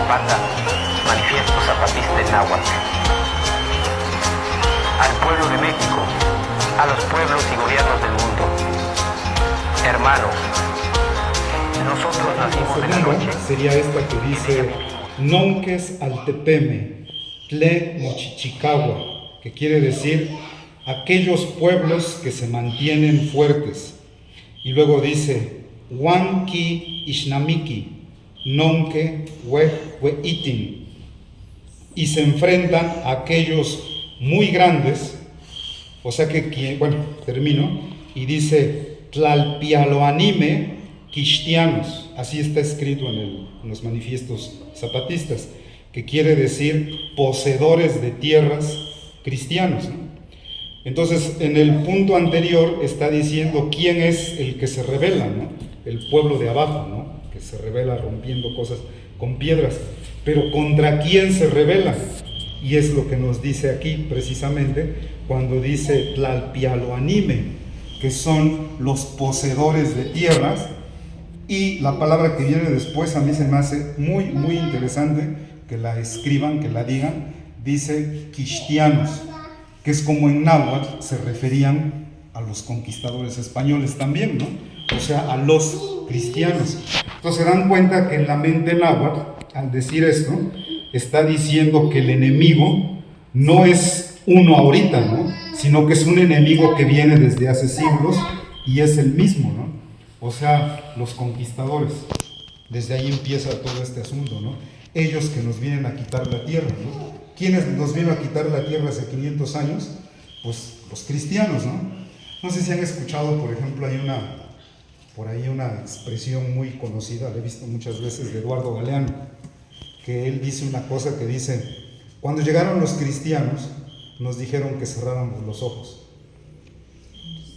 Zapata, Manifiesto Zapatista en Náhuatl. Al pueblo de México, a los pueblos y gobiernos del mundo. Hermano, nosotros nacimos en la noche. Sería esta que dice Nonques altepeme, tle mochichicagua, que quiere decir aquellos pueblos que se mantienen fuertes. Y luego dice Huanqui Ishnamiki, Nonque Itin, y se enfrentan a aquellos muy grandes, o sea que, bueno, termino, y dice Tlalpialoanime cristianos, así está escrito en los manifiestos zapatistas, que quiere decir poseedores de tierras cristianos, ¿no? Entonces, en el punto anterior está diciendo quién es el que se rebela, ¿no? El pueblo de abajo, ¿no? Que se rebela rompiendo cosas con piedras. Pero ¿contra quién se rebela? Y es lo que nos dice aquí precisamente cuando dice Tlalpialoanime, que son los poseedores de tierras. Y la palabra que viene después a mí se me hace muy, muy interesante que la escriban, que la digan. Dice cristianos, que es como en náhuatl se referían a los conquistadores españoles también, ¿no? O sea, a los cristianos. Entonces se dan cuenta que en la mente náhuatl, al decir esto, está diciendo que el enemigo no es uno ahorita, ¿no? Sino que es un enemigo que viene desde hace siglos y es el mismo, ¿no? O sea, los conquistadores. Desde ahí empieza todo este asunto, ¿no? Ellos que nos vienen a quitar la tierra, ¿no? ¿Quiénes nos vino a quitar la tierra hace 500 años? Pues los cristianos, ¿no? No sé si han escuchado, por ejemplo, hay por ahí una expresión muy conocida, la he visto muchas veces, de Eduardo Galeano, que él dice una cosa que dice: cuando llegaron los cristianos, nos dijeron que cerráramos los ojos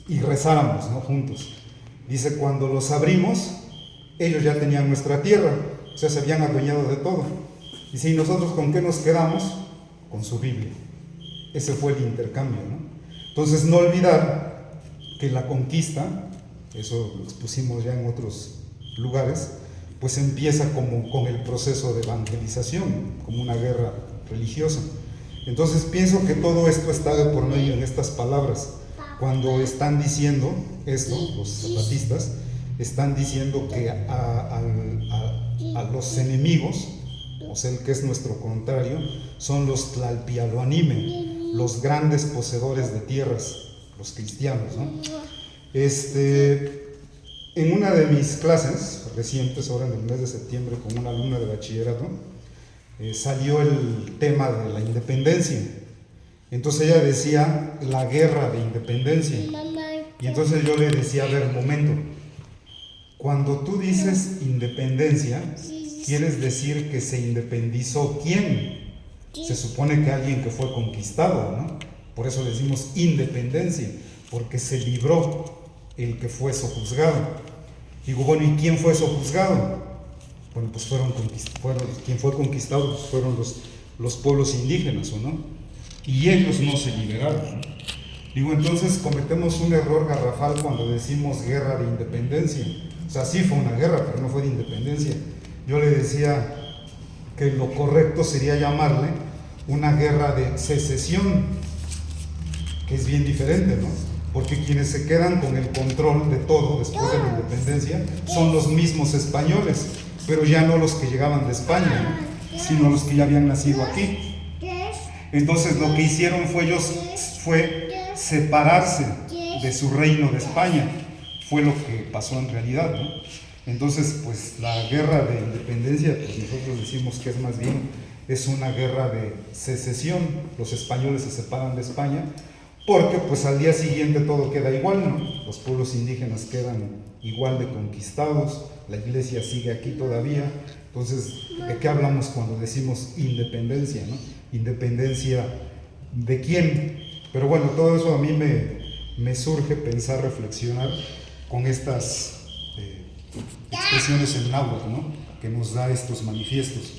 y rezáramos, ¿no? Juntos. Dice, cuando los abrimos, ellos ya tenían nuestra tierra, o sea, se habían adueñado de todo. Dice, ¿y nosotros con qué nos quedamos? Con su Biblia. Ese fue el intercambio, ¿no? Entonces, no olvidar que la conquista, eso lo expusimos ya en otros lugares, pues empieza como con el proceso de evangelización, como una guerra religiosa. Entonces, pienso que todo esto está de por medio en estas palabras. Cuando están diciendo esto, los zapatistas, están diciendo que a los enemigos, o sea, el que es nuestro contrario, son los Tlalpialoanime, los grandes poseedores de tierras, los cristianos, ¿no? En una de mis clases recientes, ahora en el mes de septiembre, con una alumna de bachillerato, salió el tema de la independencia. Entonces ella decía la guerra de independencia. Y entonces yo le decía, a ver, momento, cuando tú dices independencia, ¿quieres decir que se independizó quién? Se supone que alguien que fue conquistado, ¿no? Por eso decimos independencia, porque se libró el que fue sojuzgado. Digo, bueno, ¿y quién fue sojuzgado? Bueno, pues quien fue conquistado pues fueron los pueblos indígenas, ¿o no? Y ellos no se liberaron, ¿no? Digo, entonces cometemos un error garrafal cuando decimos guerra de independencia. O sea, sí fue una guerra, pero no fue de independencia. Yo le decía que lo correcto sería llamarle una guerra de secesión, que es bien diferente, ¿no? Porque quienes se quedan con el control de todo después de la independencia son los mismos españoles, pero ya no los que llegaban de España, ¿no? Sino los que ya habían nacido aquí. Entonces lo que hicieron fue separarse de su reino de España. Fue lo que pasó en realidad, ¿no? Entonces, pues la guerra de independencia, pues nosotros decimos que es más bien, es una guerra de secesión. Los españoles se separan de España porque pues al día siguiente todo queda igual, ¿no? Los pueblos indígenas quedan igual de conquistados, la iglesia sigue aquí todavía. Entonces, ¿de qué hablamos cuando decimos independencia, ¿no? Independencia ¿de quién? Pero bueno, todo eso a mí me surge pensar, reflexionar con estas expresiones en náhuatl, ¿no? Que nos da estos manifiestos.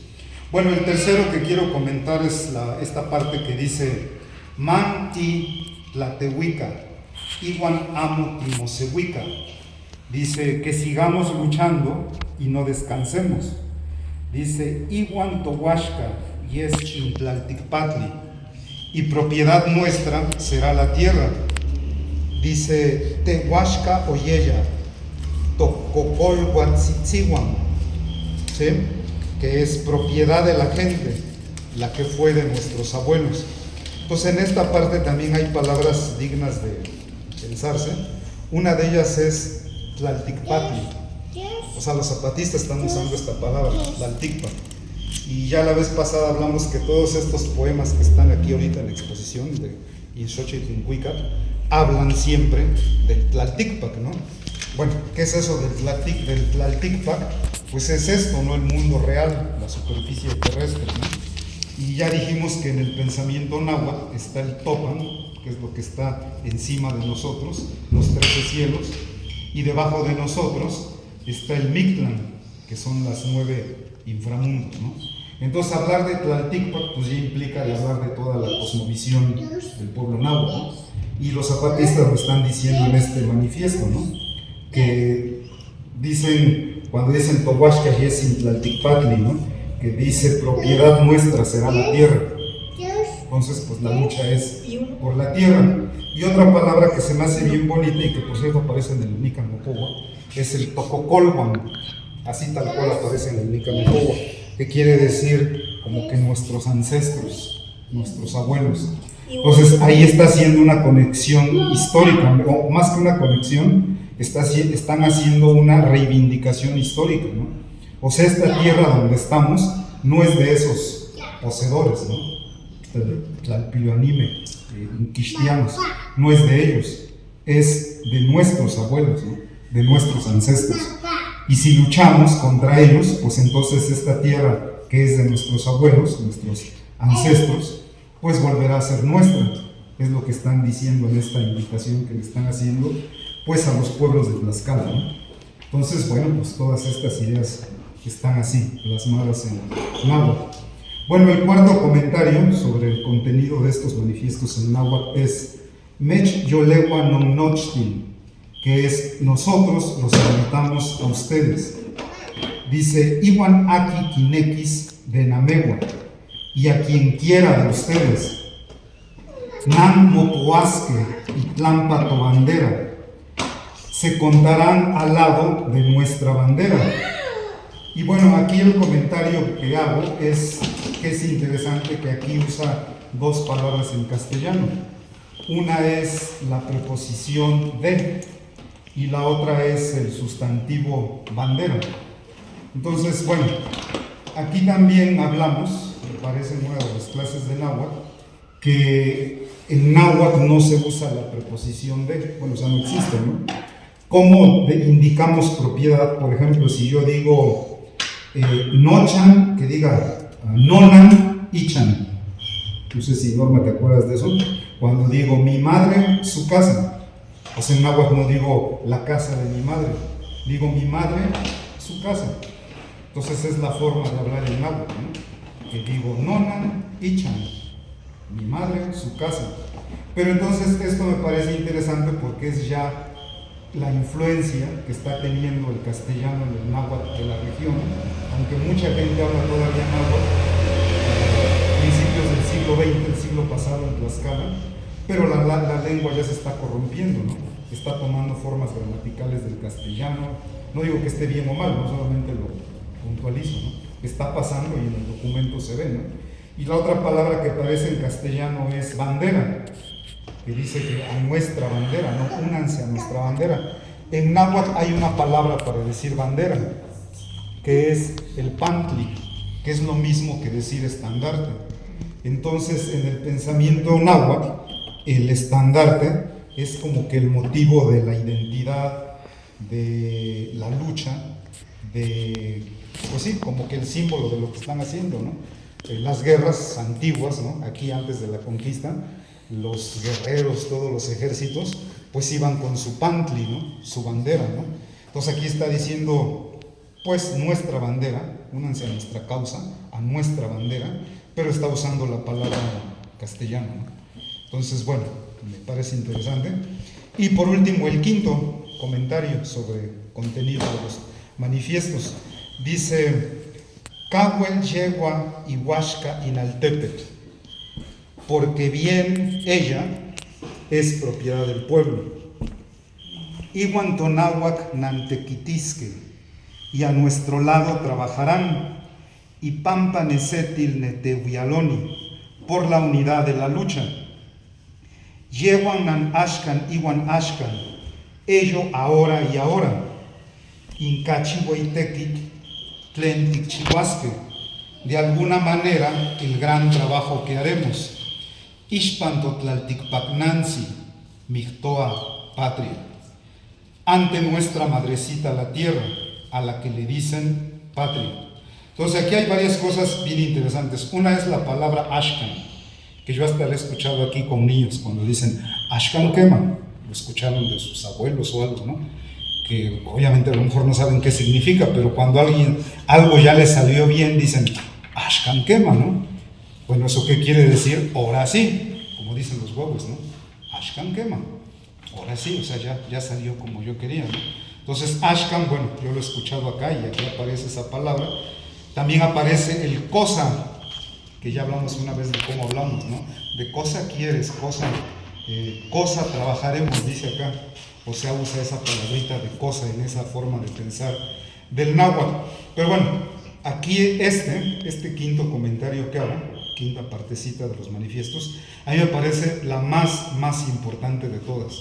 Bueno, el tercero que quiero comentar es esta parte que dice Man ti tlatehuica, iguan amo timosehuica. Dice que sigamos luchando y no descansemos. Dice, Iwan Tohuashca, y es Intlalticpatli, y propiedad nuestra será la tierra. Dice, Tehuashca Oyeya, Tococol Huatzitzihuan, ¿sí? Que es propiedad de la gente, la que fue de nuestros abuelos. Entonces en esta parte también hay palabras dignas de pensarse. Una de ellas es Tlalticpatli. O sea, los zapatistas están usando esta palabra, Tlalticpatli. Y ya la vez pasada hablamos que todos estos poemas que están aquí ahorita en la exposición de Ixochitl hablan siempre del Tlalticpac, ¿no? Bueno, ¿qué es eso del Tlalticpac? Pues es esto, ¿no? El mundo real, la superficie terrestre, ¿no? Y ya dijimos que en el pensamiento náhuatl está el Topan, que es lo que está encima de nosotros, los 13 cielos, y debajo de nosotros está el Mictlán, que son las 9 inframundos, ¿no? Entonces hablar de Tlalticpac pues ya implica hablar de toda la cosmovisión del pueblo náhuatl, ¿no? Y los zapatistas lo están diciendo en este manifiesto, ¿no? Que dicen, cuando dicen Tohuashca y es Intlalticpatli, ¿no? Que dice propiedad nuestra será la tierra. Entonces pues la lucha es por la tierra. Y otra palabra que se me hace bien bonita y que por cierto aparece en el Nican Mocowa es el Tococolhuan, así tal cual aparece en el Nican Mocowa, que quiere decir como que nuestros ancestros, nuestros abuelos. Entonces ahí está haciendo una conexión histórica, o más que una conexión, están haciendo una reivindicación histórica, ¿no? O sea, esta tierra donde estamos no es de esos poseedores, ¿no? Tlalpilhuanime, cristianos, no es de ellos, es de nuestros abuelos, ¿no? De nuestros ancestros. Y si luchamos contra ellos, pues entonces esta tierra que es de nuestros abuelos, nuestros ancestros, pues volverá a ser nuestra. Es lo que están diciendo en esta invitación que le están haciendo, pues a los pueblos de Tlaxcala, ¿no? Entonces, bueno, pues todas estas ideas están así, plasmadas en náhuatl. Bueno, el cuarto comentario sobre el contenido de estos manifiestos en náhuatl es Mech Yolewa Nonnochtin, que es nosotros los invitamos a ustedes. Dice Iwan Aki Kinequis de Namegua, y a quien quiera de ustedes, Nan Mopoasque y Tlampa Tobandera, se contarán al lado de nuestra bandera. Y bueno, aquí el comentario que hago es que es interesante que aquí usa dos palabras en castellano. Una es la preposición de y la otra es el sustantivo bandera. Entonces, bueno, aquí también hablamos, me parece en una de las clases de náhuatl, que en náhuatl no se usa la preposición de, bueno, o sea, no existe, ¿no? ¿Cómo indicamos propiedad? Por ejemplo, si yo digo nochan, que diga nonan ichan. No sé si, Norma, te acuerdas de eso. Cuando digo mi madre, su casa. O sea, en náhuatl no digo la casa de mi madre, digo mi madre, su casa. Entonces es la forma de hablar en náhuatl, ¿no? Que digo nonan ichan, mi madre, su casa. Pero entonces esto me parece interesante porque es ya la influencia que está teniendo el castellano en el náhuatl de la región, aunque mucha gente habla todavía náhuatl, principios del siglo XX, el siglo pasado en Tlaxcala, pero la lengua ya se está corrompiendo, ¿no? Está tomando formas gramaticales del castellano. No digo que esté bien o mal, no solamente lo puntualizo, ¿no? Está pasando y en el documento se ve, ¿no? Y la otra palabra que aparece en castellano es bandera, que dice que a nuestra bandera, no, únanse a nuestra bandera. En náhuatl hay una palabra para decir bandera, que es el pantli, que es lo mismo que decir estandarte. Entonces, en el pensamiento náhuatl, el estandarte es como que el motivo de la identidad, de la lucha, de, pues sí, como que el símbolo de lo que están haciendo, ¿no? Las guerras antiguas, ¿no? Aquí antes de la conquista, los guerreros, todos los ejércitos, pues iban con su pantli, ¿no? Su bandera, ¿no? Entonces aquí está diciendo, pues nuestra bandera, únanse a nuestra causa, a nuestra bandera, pero está usando la palabra castellano, ¿no? Entonces, bueno, me parece interesante. Y por último, el quinto comentario sobre contenido de los manifiestos. Dice Cahuel yegua y huasca inaltepet, porque bien ella es propiedad del pueblo. Iguan tonáhuac nantequitisque, y a nuestro lado trabajarán, y pampa nesetil netehuialoni, por la unidad de la lucha. Yeguan nan ashkan iwan ashkan, ello ahora y ahora. Incachihuaytequit tlenticchihuasque, de alguna manera el gran trabajo que haremos. Ixpantotlalticpacnanzi, mictoa patria, ante nuestra madrecita la tierra, a la que le dicen patria. Entonces aquí hay varias cosas bien interesantes. Una es la palabra ashkan, que yo hasta la he escuchado aquí con niños cuando dicen ashkan quema, lo escucharon de sus abuelos o algo, ¿no? Que obviamente a lo mejor no saben qué significa, pero cuando algo ya le salió bien dicen ashkan quema, ¿no? Bueno, ¿eso qué quiere decir? Ahora sí, como dicen los huevos, ¿no? Ashkan quema, ahora sí, o sea, ya salió como yo quería, ¿no? Entonces ashkan, bueno, yo lo he escuchado acá y aquí aparece esa palabra. También aparece el cosa, que ya hablamos una vez de cómo hablamos, ¿no? De cosa quieres, cosa trabajaremos, dice acá. O sea, usa esa palabrita de cosa en esa forma de pensar del náhuatl. Pero bueno, aquí este quinto comentario que hago, quinta partecita de los manifiestos, a mí me parece la más importante de todas,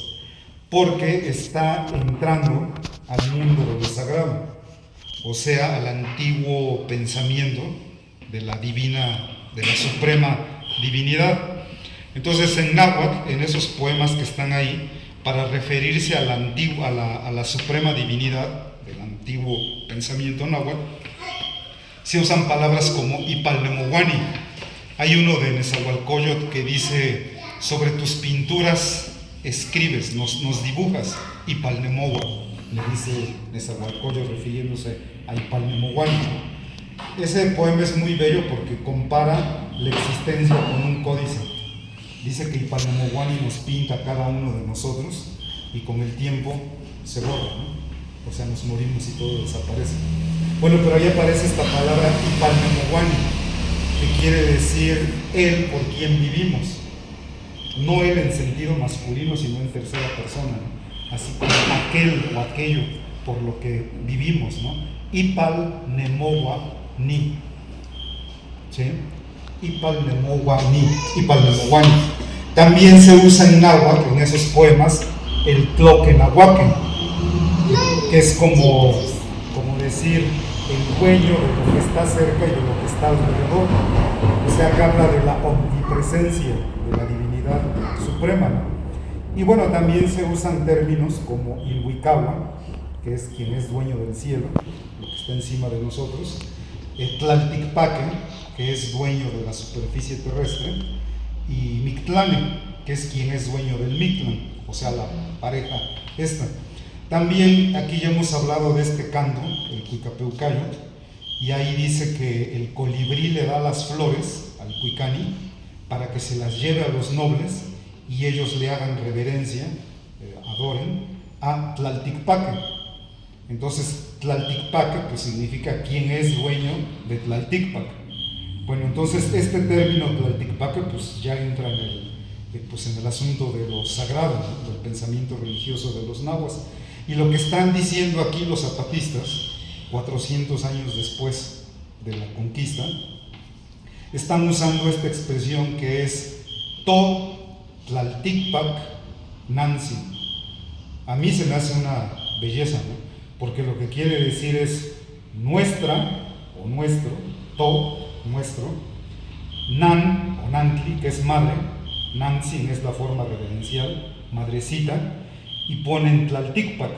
porque está entrando al mundo de lo sagrado. O sea, al antiguo pensamiento de la suprema divinidad. Entonces, en náhuatl, en esos poemas que están ahí, para referirse a la suprema divinidad del antiguo pensamiento náhuatl, se usan palabras como ipalnemohuani. Hay uno de Nezahualcóyotl que dice: sobre tus pinturas escribes, nos dibujas, ipalnemohua. Le dice Nezahualcóyotl refiriéndose a Ipalnemohuani. Ese poema es muy bello porque compara la existencia con un códice. Dice que Ipalnemohuani nos pinta a cada uno de nosotros y con el tiempo se borra, ¿no? O sea, nos morimos y todo desaparece. Bueno, pero ahí aparece esta palabra Ipalnemohuani, que quiere decir él por quien vivimos. No él en sentido masculino, sino en tercera persona, ¿no? Así como aquel o aquello por lo que vivimos, ¿no? Ipalnemohua ni. ¿Sí? Ipalnemohuani. También se usa en náhuatl, en esos poemas, el tloquenahuaque, que es como decir el dueño de lo que está cerca y de lo que está alrededor. O sea, que habla de la omnipresencia de la divinidad suprema, ¿no? Y bueno, también se usan términos como Ilhuicahua, que es quien es dueño del cielo, lo que está encima de nosotros, Tlalticpaque, que es dueño de la superficie terrestre, y Mictlane, que es quien es dueño del Mictlán, o sea, la pareja esta. También aquí ya hemos hablado de este canto, el Cuicapeucayotl, y ahí dice que el colibrí le da las flores al Cuicani para que se las lleve a los nobles y ellos le hagan reverencia, adoren a Tlalticpaque. Entonces, Tlalticpaque pues significa quien es dueño de Tlalticpac. Bueno, entonces este término Tlalticpaque pues ya entra en el asunto de lo sagrado, ¿no? Del pensamiento religioso de los nahuas. Y lo que están diciendo aquí los zapatistas, 400 años después de la conquista, están usando esta expresión que es To Tlalticpac Nansi. A mí se me hace una belleza, ¿no? Porque lo que quiere decir es nuestra o nuestro, To, nuestro, Nan o Nantli, que es madre, Nansi es la forma reverencial, madrecita, y ponen Tlalticpac,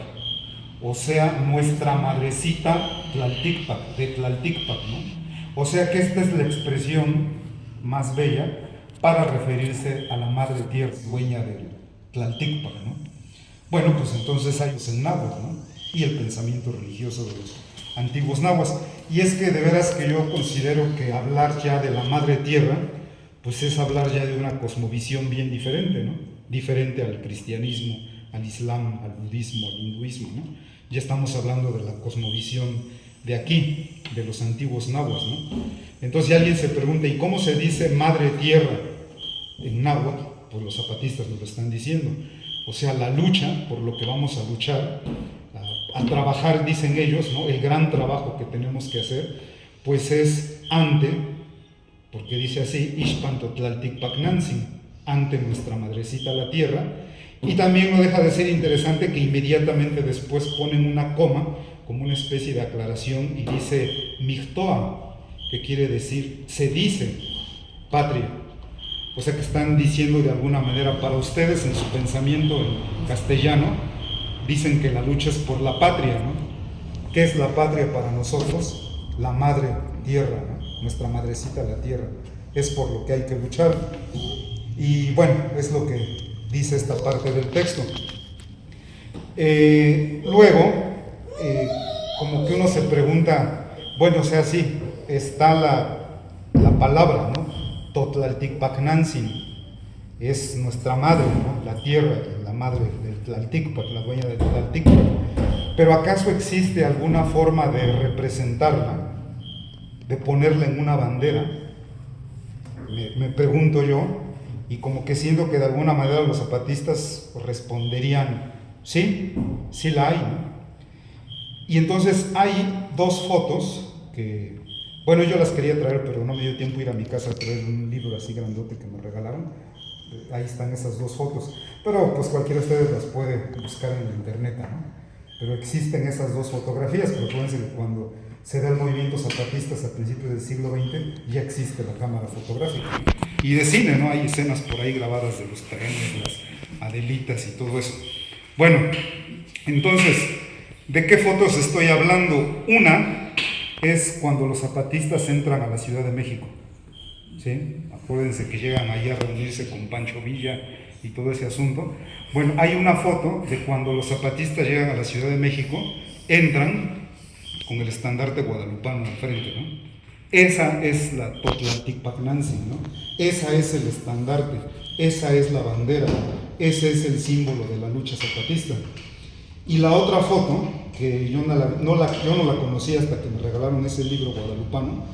o sea, nuestra madrecita Tlalticpac, de Tlalticpac, ¿no? O sea que esta es la expresión más bella para referirse a la madre tierra, dueña del Tlalticpac, ¿no? Bueno, pues entonces hay el náhuatl, ¿no? Y el pensamiento religioso de los antiguos nahuas. Y es que de veras que yo considero que hablar ya de la madre tierra, pues es hablar ya de una cosmovisión bien diferente, ¿no? Diferente al cristianismo, al islam, al budismo, al hinduismo, ¿no? Ya estamos hablando de la cosmovisión de aquí, de los antiguos nahuas, ¿no? Entonces si alguien se pregunta, ¿y cómo se dice madre tierra en náhuatl? Pues los zapatistas nos lo están diciendo. O sea, la lucha, por lo que vamos a luchar, a trabajar, dicen ellos, ¿no? El gran trabajo que tenemos que hacer, pues es ante, porque dice así, Ixpantotlalticpacnantzin, ante nuestra madrecita la tierra. Y también no deja de ser interesante que inmediatamente después ponen una coma, como una especie de aclaración, y dice Mixtoa, que quiere decir, se dice, patria. O sea que están diciendo de alguna manera, para ustedes en su pensamiento en castellano, dicen que la lucha es por la patria, ¿no? ¿Qué es la patria para nosotros? La madre tierra, ¿no? Nuestra madrecita la tierra. Es por lo que hay que luchar. Y bueno, es lo que dice esta parte del texto. Luego, como que uno se pregunta, bueno, o sea, sí, está la palabra, ¿no? Totlalticpacnantzin, es nuestra madre, ¿no? La tierra, la madre del Tlalticpac, la dueña del Tlalticpac. Pero ¿acaso existe alguna forma de representarla, de ponerla en una bandera? Me pregunto yo, y como que siento que de alguna manera los zapatistas responderían, sí, sí la hay, ¿no? Y entonces hay dos fotos que, bueno, yo las quería traer, pero no me dio tiempo ir a mi casa a traer un libro así grandote que me regalaron. Ahí están esas dos fotos, pero pues cualquiera de ustedes las puede buscar en la internet, ¿no? Pero existen esas dos fotografías, pero acuérdense que cuando se da el movimiento zapatista a principios del siglo XX, ya existe la cámara fotográfica. Y de cine, ¿no? Hay escenas por ahí grabadas de los terrenos, las Adelitas y todo eso. Bueno, entonces, ¿de qué fotos estoy hablando? Una es cuando los zapatistas entran a la Ciudad de México, ¿sí? Acuérdense que llegan ahí a reunirse con Pancho Villa y todo ese asunto. Bueno, hay una foto de cuando los zapatistas llegan a la Ciudad de México, entran con el estandarte guadalupano enfrente, ¿no? Esa es la Totlalticpacnantzin, ¿no? Esa es el estandarte, esa es la bandera, ese es el símbolo de la lucha zapatista. Y la otra foto, que yo no la conocía hasta que me regalaron ese libro guadalupano,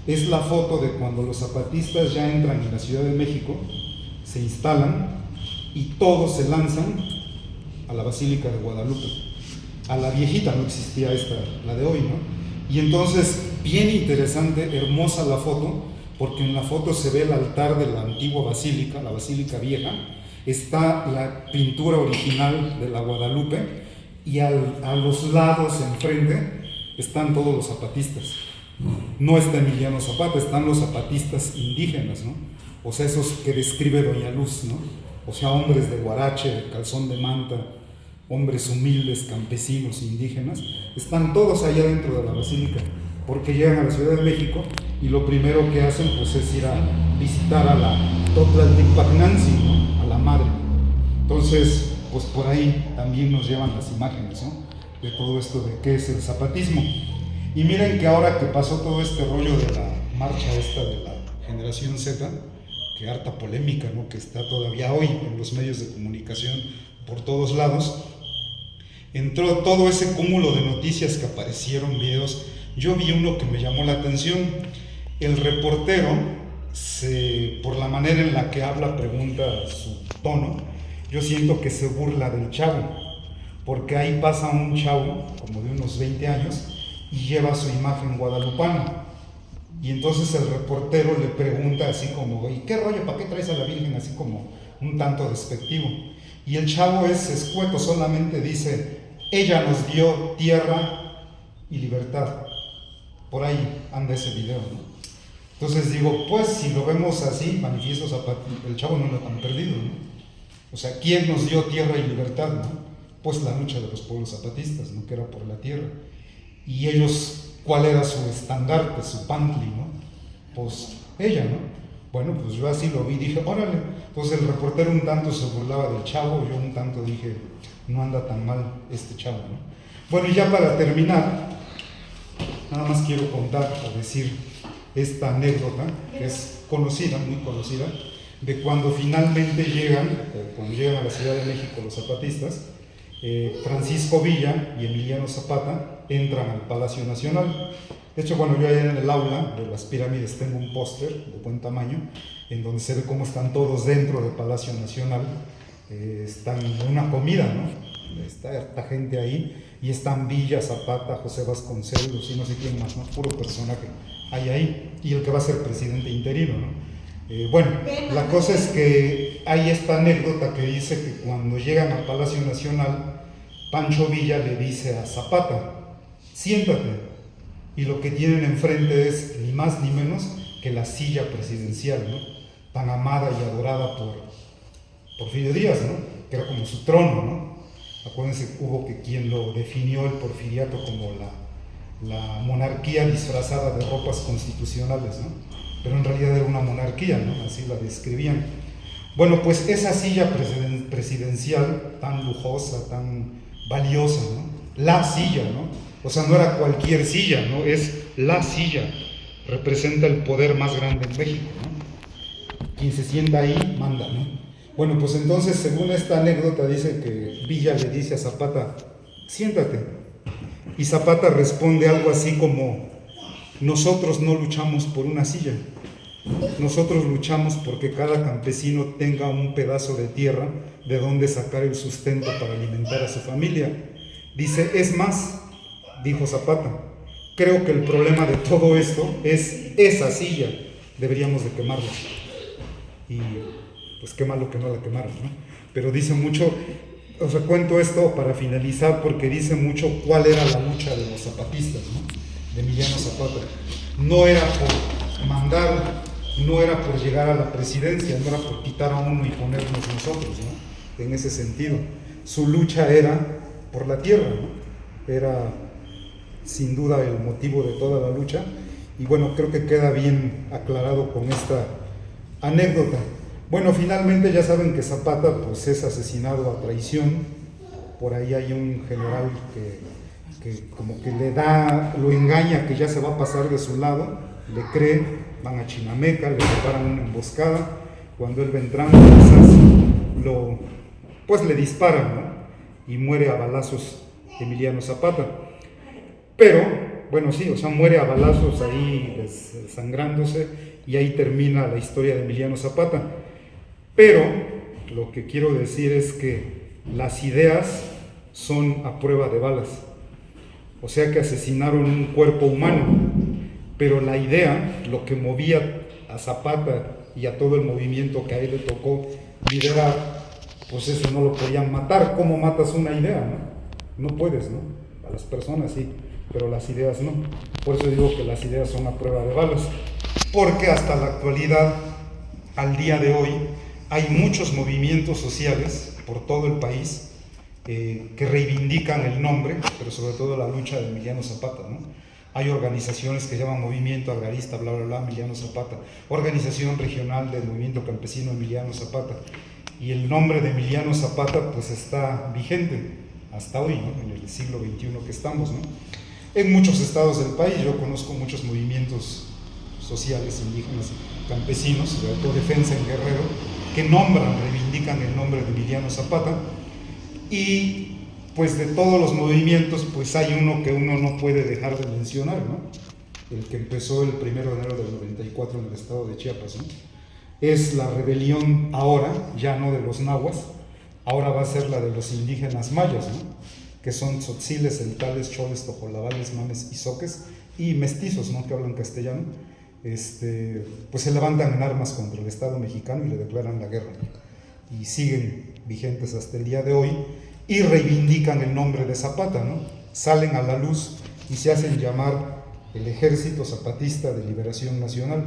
es la foto de cuando los zapatistas ya entran en la Ciudad de México, se instalan y todos se lanzan a la Basílica de Guadalupe. A la viejita, no existía esta, la de hoy, ¿no? Y entonces, bien interesante, hermosa la foto, porque en la foto se ve el altar de la antigua basílica, la basílica vieja, está la pintura original de la Guadalupe, y a los lados, enfrente, están todos los zapatistas. No está Emiliano Zapata, están los zapatistas indígenas, ¿no? O sea, esos que describe Doña Luz, ¿no? O sea, hombres de huarache, de calzón de manta, hombres humildes, campesinos, indígenas, están todos allá dentro de la basílica, porque llegan a la Ciudad de México y lo primero que hacen pues es ir a visitar a la Totlalticpacnantzin, ¿no? A la madre. Entonces, pues por ahí también nos llevan las imágenes, ¿no? De todo esto de qué es el zapatismo. Y miren que ahora que pasó todo este rollo de la marcha esta de la generación Z, que harta polémica, ¿no? Que está todavía hoy en los medios de comunicación por todos lados, entró todo ese cúmulo de noticias que aparecieron, videos. Yo vi uno que me llamó la atención. El reportero, por la manera en la que habla, pregunta, su tono, yo siento que se burla del chavo, porque ahí pasa un chavo como de unos 20 años y lleva su imagen guadalupana. Y entonces el reportero le pregunta así como, ¿y qué rollo? ¿Para qué traes a la Virgen? Así como un tanto despectivo. Y el chavo es escueto, solamente dice, ella nos dio tierra y libertad. Por ahí anda ese video, ¿no? Entonces digo, pues si lo vemos así, manifiesto zapatista, el chavo no anda tan perdido, ¿no? O sea, ¿quién nos dio tierra y libertad, no? Pues la lucha de los pueblos zapatistas, ¿no? Que era por la tierra. Y ellos, ¿cuál era su estandarte, su pantli, no? Pues ella, ¿no? Bueno, pues yo así lo vi y dije, órale. Entonces el reportero un tanto se burlaba del chavo, yo un tanto dije, no anda tan mal este chavo, ¿no? Bueno, y ya para terminar, nada más quiero contar o decir esta anécdota, que es conocida, muy conocida, de cuando finalmente llegan a la Ciudad de México los zapatistas, Francisco Villa y Emiliano Zapata entran al Palacio Nacional. De hecho, bueno, yo allá en el aula de las pirámides tengo un póster de buen tamaño en donde se ve cómo están todos dentro del Palacio Nacional. Están en una comida, ¿no? Está esta gente ahí y están Villa, Zapata, José Vasconcelos y no sé quién más, ¿no? Puro personaje hay ahí, y el que va a ser presidente interino, ¿no? Bueno, la cosa es que hay esta anécdota que dice que cuando llegan al Palacio Nacional, Pancho Villa le dice a Zapata: siéntate, y lo que tienen enfrente es ni más ni menos que la silla presidencial, ¿no? Tan amada y adorada por Porfirio Díaz, ¿no? Que era como su trono, ¿no? Acuérdense que hubo quien lo definió el porfiriato como la monarquía disfrazada de ropas constitucionales, ¿no? Pero en realidad era una monarquía, ¿no? Así la describían. Bueno, pues esa silla presidencial tan lujosa, tan valiosa, ¿no? La silla, ¿no? O sea, no era cualquier silla, ¿no? Es la silla. Representa el poder más grande en México, ¿no? Quien se sienta ahí, manda, ¿no? Bueno, pues entonces, según esta anécdota, dice que Villa le dice a Zapata: siéntate. Y Zapata responde algo así como: nosotros no luchamos por una silla, nosotros luchamos porque cada campesino tenga un pedazo de tierra de donde sacar el sustento para alimentar a su familia. Dice: es más, dijo Zapata, creo que el problema de todo esto es esa silla, deberíamos de quemarla. Y pues qué malo que no la quemaron, ¿no? Pero dice mucho, o sea, cuento esto para finalizar porque dice mucho cuál era la lucha de los zapatistas, ¿no? De Emiliano Zapata. No era por mandar, no era por llegar a la presidencia, no era por quitar a uno y ponernos nosotros, ¿no? En ese sentido, su lucha era por la tierra, ¿no? Era sin duda el motivo de toda la lucha, y bueno, creo que queda bien aclarado con esta anécdota. Bueno, finalmente ya saben que Zapata pues es asesinado a traición. Por ahí hay un general que como que le da, lo engaña que ya se va a pasar de su lado, le cree, van a Chinameca, le preparan una emboscada, cuando él va entrando pues le disparan, ¿no? Y muere a balazos Emiliano Zapata. Pero, bueno, sí, o sea, muere a balazos ahí desangrándose, y ahí termina la historia de Emiliano Zapata. Pero lo que quiero decir es que las ideas son a prueba de balas. O sea que asesinaron un cuerpo humano, pero la idea, lo que movía a Zapata y a todo el movimiento que a él le tocó liderar, pues eso no lo podían matar. ¿Cómo matas una idea, no? No puedes, ¿no? A las personas sí, pero las ideas no. Por eso digo que las ideas son a prueba de balas, porque hasta la actualidad, al día de hoy, hay muchos movimientos sociales por todo el país que reivindican el nombre, pero sobre todo la lucha de Emiliano Zapata, ¿no? Hay organizaciones que llaman Movimiento Agrarista, bla, bla, bla, Emiliano Zapata, Organización Regional del Movimiento Campesino Emiliano Zapata, y el nombre de Emiliano Zapata pues está vigente hasta hoy, ¿no? En el siglo XXI que estamos, ¿no? En muchos estados del país, yo conozco muchos movimientos sociales, indígenas, campesinos, de autodefensa en Guerrero, que reivindican el nombre de Emiliano Zapata, y pues de todos los movimientos pues hay uno que uno no puede dejar de mencionar, ¿no? El que empezó el 1 de enero del 94 en el estado de Chiapas, ¿no? Es la rebelión ahora, ya no de los nahuas, ahora va a ser la de los indígenas mayas, ¿no? Que son tzotziles, celtales, choles, tojolabales, mames y zoques, y mestizos, ¿no? Que hablan castellano. Pues se levantan en armas contra el Estado mexicano y le declaran la guerra, ¿no? Y siguen vigentes hasta el día de hoy y reivindican el nombre de Zapata, ¿no? Salen a la luz y se hacen llamar el Ejército Zapatista de Liberación Nacional.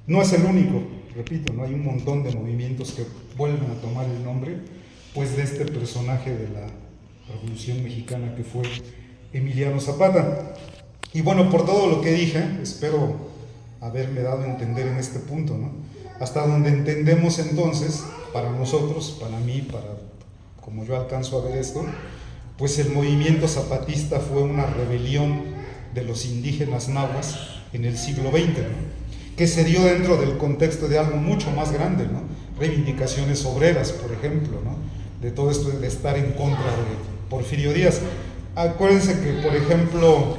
No es el único, repito, ¿no? Hay un montón de movimientos que vuelven a tomar el nombre pues de este personaje de la Revolución Mexicana que fue Emiliano Zapata. Y bueno, por todo lo que dije, espero haberme dado a entender en este punto, ¿no? Hasta donde entendemos entonces, para nosotros, para mí, como yo alcanzo a ver esto, pues el movimiento zapatista fue una rebelión de los indígenas nahuas en el siglo XX, ¿no? Que se dio dentro del contexto de algo mucho más grande, ¿no? Reivindicaciones obreras, por ejemplo, ¿no? de todo esto de estar en contra de Porfirio Díaz. Acuérdense que, por ejemplo,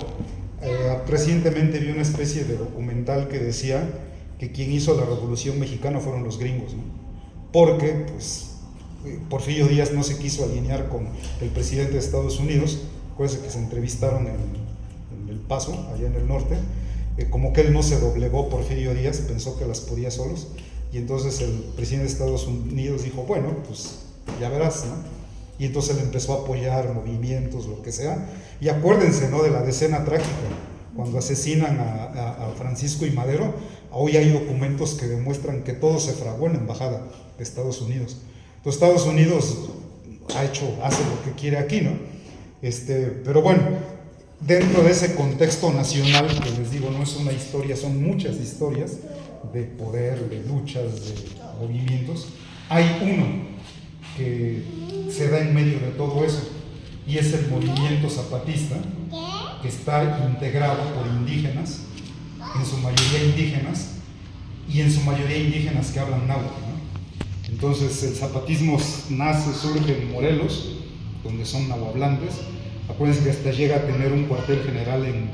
recientemente vi una especie de documental que decía que quien hizo la Revolución Mexicana fueron los gringos, ¿no? Porque pues Porfirio Díaz no se quiso alinear con el presidente de Estados Unidos. Acuérdense que se entrevistaron en El Paso, allá en el norte. Como que él no se doblegó, Porfirio Díaz pensó que las podía solos, y entonces el presidente de Estados Unidos dijo, bueno, pues ya verás, ¿no? Y entonces él empezó a apoyar movimientos, lo que sea. Y acuérdense, ¿no?, de la decena trágica, cuando asesinan a Francisco y Madero. Hoy hay documentos que demuestran que todo se fraguó en la embajada de Estados Unidos. Entonces Estados Unidos hace lo que quiere aquí, ¿no? Pero bueno, dentro de ese contexto nacional, que les digo, no es una historia, son muchas historias de poder, de luchas, de movimientos. Hay uno que se da en medio de todo eso, y es el movimiento zapatista, que está integrado por indígenas, en su mayoría indígenas, y en su mayoría indígenas que hablan náhuatl, ¿no? Entonces el zapatismo surge en Morelos, donde son nahuablantes. Acuérdense que hasta llega a tener un cuartel general en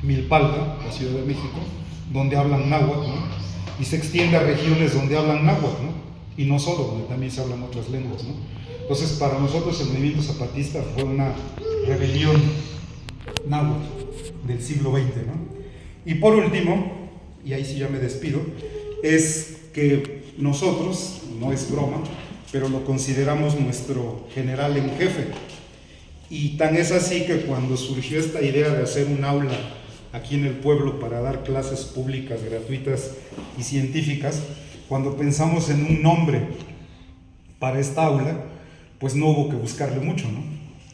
Milpalta, la Ciudad de México, donde hablan náhuatl, ¿no? Y se extiende a regiones donde hablan náhuatl, ¿no? Y no solo, donde también se hablan otras lenguas, ¿no? Entonces, para nosotros el movimiento zapatista fue una rebelión náhuatl del siglo XX, ¿no? Y por último, y ahí sí ya me despido, es que nosotros, no es broma, pero lo consideramos nuestro general en jefe. Y tan es así que cuando surgió esta idea de hacer un aula aquí en el pueblo para dar clases públicas, gratuitas y científicas, cuando pensamos en un nombre para esta aula, pues no hubo que buscarle mucho, ¿no?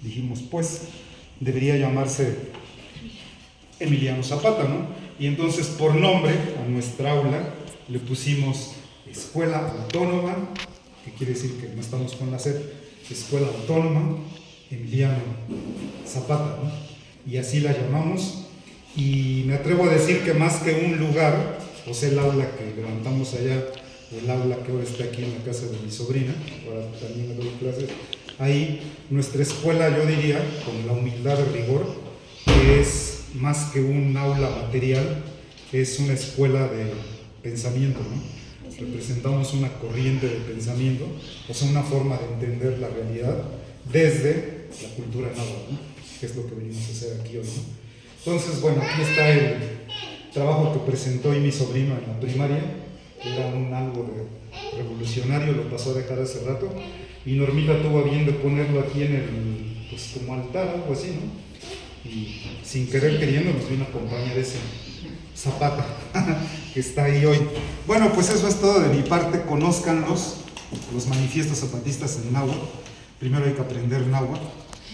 Dijimos, pues, debería llamarse Emiliano Zapata, ¿no? Y entonces, por nombre, a nuestra aula le pusimos Escuela Autónoma, que quiere decir que no estamos con la SEP, Escuela Autónoma Emiliano Zapata, ¿no? Y así la llamamos, y me atrevo a decir que más que un lugar, o sea, el aula que levantamos allá, el aula que ahora está aquí en la casa de mi sobrina, ahora también le doy clases, ahí nuestra escuela, yo diría, con la humildad de rigor, que es más que un aula material, es una escuela de pensamiento, ¿no? Representamos una corriente de pensamiento, o sea, una forma de entender la realidad desde la cultura náhuatl, ¿no? Que es lo que venimos a hacer aquí hoy, ¿no? Entonces, bueno, aquí está el trabajo que presentó hoy mi sobrino en la primaria, que era algo de revolucionario, lo pasó a dejar hace rato, y Normita tuvo a bien de ponerlo aquí en el, pues como altar, algo así, ¿no? Y sin querer queriendo nos vino a acompañar ese Zapata que está ahí hoy. Bueno, pues eso es todo de mi parte. Conózcanlos, los manifiestos zapatistas en náhuatl. Primero hay que aprender náhuatl.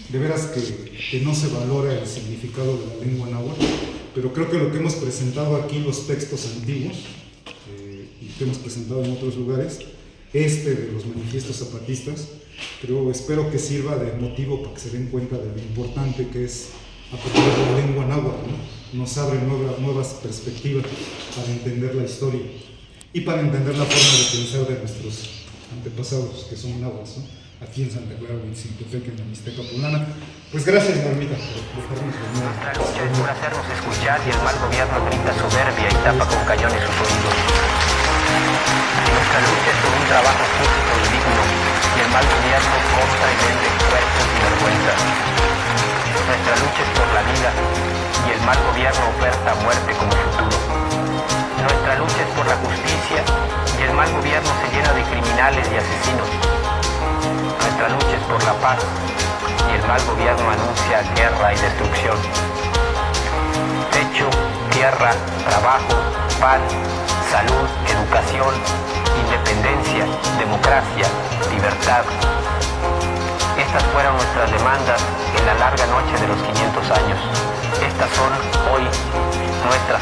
De veras que no se valora el significado de la lengua náhuatl, pero creo que lo que hemos presentado aquí, los textos antiguos, y que hemos presentado en otros lugares, de los manifiestos zapatistas, pero espero que sirva de motivo para que se den cuenta de lo importante que es aprender la lengua náhuatl, ¿no? Nos abre nuevas perspectivas para entender la historia y para entender la forma de pensar de nuestros antepasados, que son náhuatl, ¿no? Aquí en Santa Clara, en Cintepec, en la Mixteca Poblana. Pues gracias, Normita, por dejarnos venir. Nuestra lucha es por hacernos escuchar, y el mal gobierno brinda soberbia y tapa con cañones sus oídos. Nuestra lucha es por un trabajo justo y digno, y el mal gobierno compra y vende cuerpos y vergüenzas. Nuestra lucha es por la vida, y el mal gobierno oferta muerte como futuro. Nuestra lucha es por la justicia, y el mal gobierno se llena de criminales y asesinos. Nuestra lucha es por la paz, y el mal gobierno anuncia guerra y destrucción. Techo, tierra, trabajo, paz, salud, educación, independencia, democracia, libertad. Estas fueron nuestras demandas en la larga noche de los 500 años. Estas son hoy nuestras